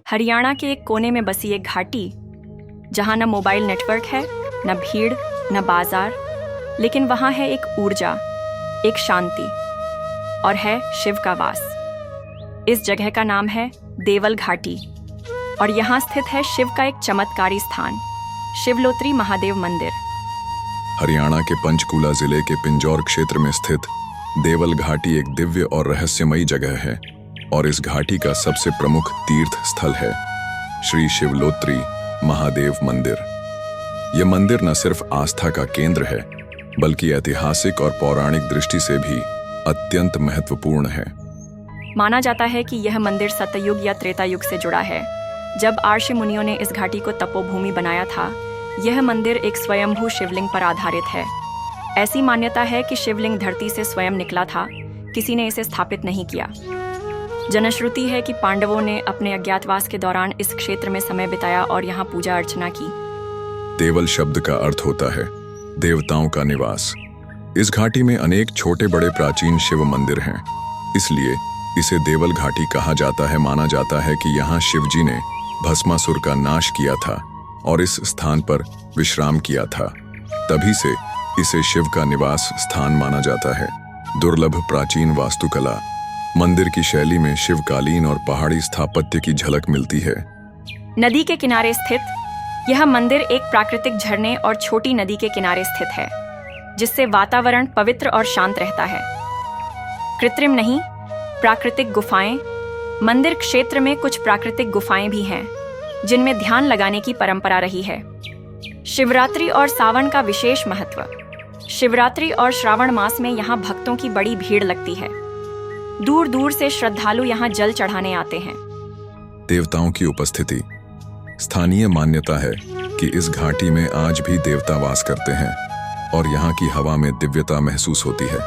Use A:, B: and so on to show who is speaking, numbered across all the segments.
A: हरियाणा के एक कोने में बसी एक घाटी, जहां न मोबाइल नेटवर्क है, न भीड़, न बाजार, लेकिन वहां है एक ऊर्जा, एक शांति, और है शिव का वास। इस जगह का नाम है देवल घाटी, और यहाँ स्थित है शिव का एक चमत्कारी स्थान, शिवलोत्री महादेव मंदिर।
B: हरियाणा के पंचकूला जिले के पिंजौर क्षेत्र में स्थित देवल घाटी एक दिव्य और रहस्यमयी जगह है, और इस घाटी का सबसे प्रमुख तीर्थ स्थल है श्री शिवलोत्री महादेव मंदिर। यह मंदिर न सिर्फ आस्था का केंद्र है, बल्कि ऐतिहासिक और पौराणिक दृष्टि से भी अत्यंत महत्वपूर्ण है।
A: माना जाता है कि यह मंदिर सतयुग या त्रेता युग से जुड़ा है, जब आर्षि मुनियों ने इस घाटी को तपोभूमि बनाया था। यह मंदिर एक स्वयंभू शिवलिंग पर आधारित है। ऐसी मान्यता है कि शिवलिंग धरती से स्वयं निकला था, किसी ने इसे स्थापित नहीं किया। जनश्रुति है कि पांडवों ने अपने अज्ञातवास के दौरान इस क्षेत्र में समय बिताया और यहाँ पूजा अर्चना की।
B: देवल शब्द का अर्थ होता है देवताओं का निवास। इस घाटी में अनेक छोटे बड़े प्राचीन शिव मंदिर हैं, इसलिए इसे देवल घाटी कहा जाता है। माना जाता है कि यहाँ शिवजी ने भस्मासुर का नाश किया था और इस स्थान पर विश्राम किया था, तभी से इसे शिव का निवास स्थान माना जाता है। दुर्लभ प्राचीन वास्तुकला, मंदिर की शैली में शिवकालीन और पहाड़ी स्थापत्य की झलक मिलती है।
A: नदी के किनारे स्थित यह मंदिर एक प्राकृतिक झरने और छोटी नदी के किनारे स्थित है, जिससे वातावरण पवित्र और शांत रहता है। कृत्रिम नहीं, प्राकृतिक गुफाएं। मंदिर क्षेत्र में कुछ प्राकृतिक गुफाएं भी हैं, जिनमें ध्यान लगाने की परंपरा रही है। शिवरात्रि और सावन का विशेष महत्व। शिवरात्रि और श्रावण मास में यहाँ भक्तों की बड़ी भीड़ लगती है। दूर दूर से श्रद्धालु यहाँ जल चढ़ाने आते हैं।
B: देवताओं की उपस्थिति। स्थानीय मान्यता है कि इस घाटी में आज भी देवता वास करते हैं और यहाँ की हवा में दिव्यता महसूस होती है।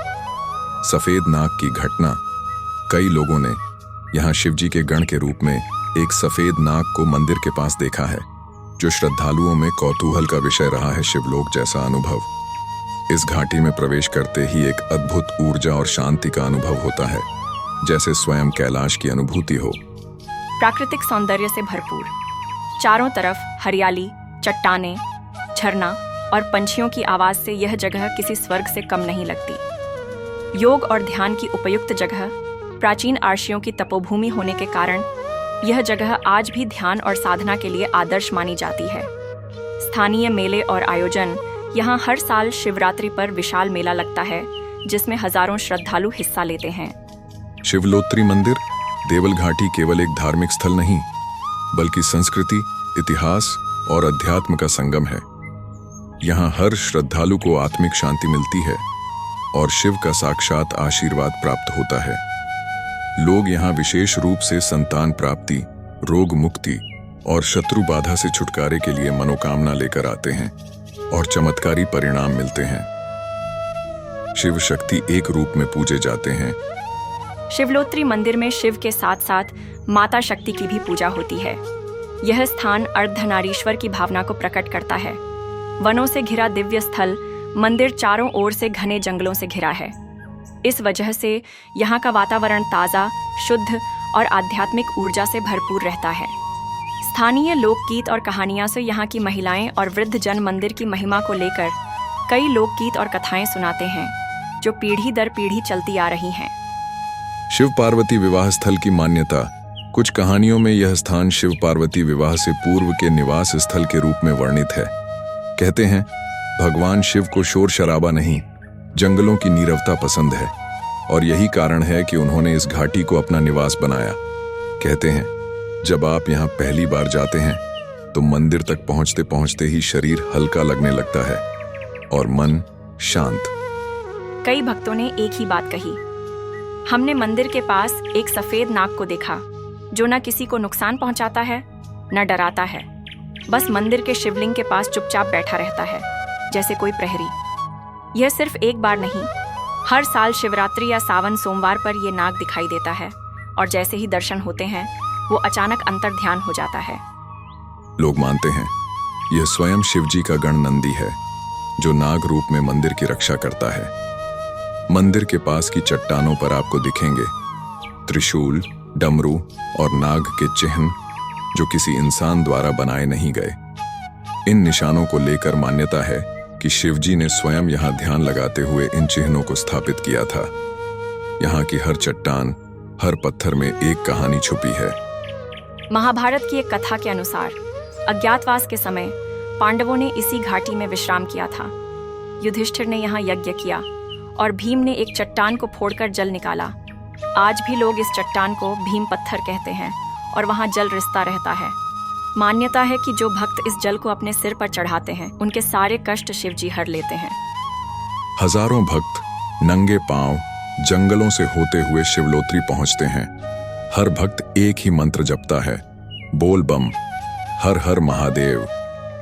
B: सफेद नाग की घटना। कई लोगों ने यहाँ शिवजी के गण के रूप में एक सफेद नाग को मंदिर के पास देखा है, जो श्रद्धालुओं में कौतूहल का विषय रहा है। शिवलोक जैसा अनुभव। इस घाटी में प्रवेश करते ही एक अद्भुत ऊर्जा और शांति का अनुभव होता है, जैसे स्वयं कैलाश की अनुभूति हो।
A: प्राकृतिक सौंदर्य से भरपूर। चारों तरफ हरियाली, चट्टानें, झरना और पंछियों की आवाज से यह जगह किसी स्वर्ग से कम नहीं लगती। योग और ध्यान की उपयुक्त जगह। प्राचीन आर्षियों की तपोभूमि होने के कारण यह जगह आज भी ध्यान और साधना के लिए आदर्श मानी जाती है। स्थानीय मेले और आयोजन। यहाँ हर साल शिवरात्रि पर विशाल मेला लगता है, जिसमें हजारों श्रद्धालु हिस्सा लेते हैं।
B: शिवलोत्री मंदिर देवल घाटी केवल एक धार्मिक स्थल नहीं, बल्कि संस्कृति, इतिहास और अध्यात्म का संगम है। यहाँ हर श्रद्धालु को आत्मिक शांति मिलती है और शिव का साक्षात आशीर्वाद प्राप्त होता है। लोग यहाँ विशेष रूप से संतान प्राप्ति, रोग मुक्ति और शत्रु बाधा से छुटकारे के लिए मनोकामना लेकर आते हैं और चमत्कारी परिणाम मिलते हैं। शिव शक्ति एक रूप में पूजे जाते हैं।
A: शिवलोत्री मंदिर में शिव के साथ साथ माता शक्ति की भी पूजा होती है। यह स्थान अर्धनारीश्वर की भावना को प्रकट करता है। वनों से घिरा दिव्य स्थल, मंदिर चारों ओर से घने जंगलों से घिरा है। इस वजह से यहाँ का वातावरण ताज़ा, शुद्ध और आध्यात्मिक ऊर्जा से भरपूर रहता है। स्थानीय लोकगीत और कहानियां से यहाँ की महिलाएं और वृद्ध जन मंदिर की महिमा को लेकर कई लोकगीत और कथाएं सुनाते हैं, जो पीढ़ी दर पीढ़ी चलती आ रही हैं।
B: शिव पार्वती विवाह स्थल की मान्यता। कुछ कहानियों में यह स्थान शिव पार्वती विवाह से पूर्व के निवास स्थल के रूप में वर्णित है। कहते हैं भगवान शिव को शोर शराबा नहीं, जंगलों की नीरवता पसंद है, और यही कारण है कि उन्होंने इस घाटी को अपना निवास बनाया। कहते हैं जब आप यहाँ पहली बार जाते हैं तो मंदिर तक पहुँचते पहुँचते ही शरीर हल्का लगने लगता है और मन शांत।
A: कई भक्तों ने एक ही बात कही। हमने मंदिर के पास एक सफेद नाग को देखा, जो न किसी को नुकसान पहुंचाता है, न डराता है। बस मंदिर के शिवलिंग के पास चुपचाप बैठा रहता है, जैसे कोई प्रहरी। यह सिर्फ एक बार नहीं, हर साल शिवरात्रि या सावन सोमवार पर यह नाग दिखाई देता है, और जैसे ही दर्शन होते हैं वो अचानक अंतर ध्यान हो जाता है।
B: लोग मानते हैं यह स्वयं शिवजी का गण नंदी है, जो नाग रूप में मंदिर की रक्षा करता है। मंदिर के पास की चट्टानों पर आपको दिखेंगे त्रिशूल, डमरू और नाग के चिन्ह, जो किसी इंसान द्वारा बनाए नहीं गए। इन निशानों को लेकर मान्यता है कि शिवजी ने स्वयं यहाँ ध्यान लगाते हुए इन चिन्हों को स्थापित किया था। यहाँ की हर चट्टान, हर पत्थर में एक कहानी छुपी है।
A: महाभारत की एक कथा के अनुसार अज्ञातवास के समय पांडवों ने इसी घाटी में विश्राम किया था। युधिष्ठिर ने यहाँ यज्ञ किया और भीम ने एक चट्टान को फोड़कर जल निकाला। आज भी लोग इस चट्टान को भीम पत्थर कहते हैं और वहाँ जल रिसता रहता है। मान्यता है कि जो भक्त इस जल को अपने सिर पर चढ़ाते हैं, उनके सारे कष्ट शिवजी हर लेते हैं।
B: हजारों भक्त नंगे पांव जंगलों से होते हुए शिवलोत्री पहुंचते हैं। हर भक्त एक ही मंत्र जपता है, बोल बम, हर हर महादेव।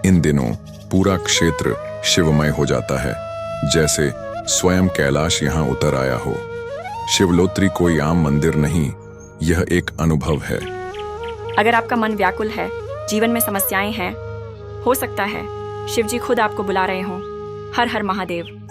B: इन दिनों पूरा क्षेत्र शिवमय हो जाता है, जैसे स्वयं कैलाश यहाँ उतर आया हो। शिवलोत्री कोई आम मंदिर नहीं, यह एक अनुभव है।
A: अगर आपका मन व्याकुल है, जीवन में समस्याएं हैं, हो सकता है शिवजी खुद आपको बुला रहे हों। हर हर महादेव।